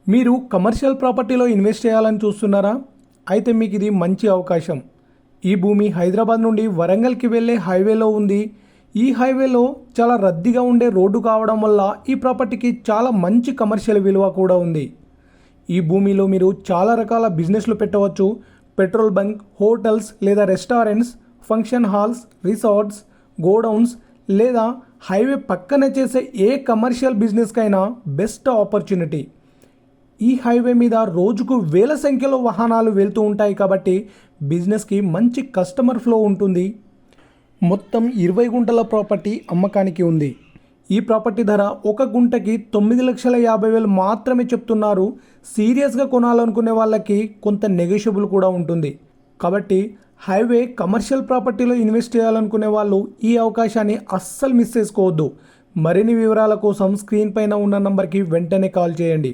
మీరు commercial ప్రాపర్టీలో invest చేయాలని చూస్తున్నారా? అయితే మీకు ఇది మంచి అవకాశం. ఈ భూమి హైదరాబాద్ నుండి వరంగల్కి వెళ్ళే హైవేలో ఉంది. ఈ హైవేలో చాలా రద్దీగా ఉండే రోడ్డు కావడం వల్ల ఈ ప్రాపర్టీకి చాలా మంచి కమర్షియల్ విలువ కూడా ఉంది. ఈ భూమిలో మీరు చాలా రకాల బిజినెస్లు పెట్టవచ్చు. పెట్రోల్ బంక్, హోటల్స్ లేదా restaurants, function halls, resorts, godowns లేదా హైవే పక్కనే చేసే ఏ కమర్షియల్ బిజినెస్కైనా బెస్ట్ ఆపర్చునిటీ. ఈ హైవే మీద రోజుకు వేల సంఖ్యలో వాహనాలు వెళ్తూ ఉంటాయి కాబట్టి బిజినెస్కి మంచి కస్టమర్ ఫ్లో ఉంటుంది. మొత్తం 20 గుంటల ప్రాపర్టీ అమ్మకానికి ఉంది. ఈ ప్రాపర్టీ ధర 1 గుంటకి 9,50,000 మాత్రమే చెప్తున్నారు. సీరియస్గా కొనాలనుకునే వాళ్ళకి కొంత నెగోషియబుల్ కూడా ఉంటుంది. కాబట్టి హైవే కమర్షియల్ ప్రాపర్టీలో ఇన్వెస్ట్ చేయాలనుకునే వాళ్ళు ఈ అవకాశాన్ని అస్సలు మిస్ చేసుకోవద్దు. మరిన్ని వివరాల కోసం స్క్రీన్ పైన ఉన్న నంబర్కి వెంటనే కాల్ చేయండి.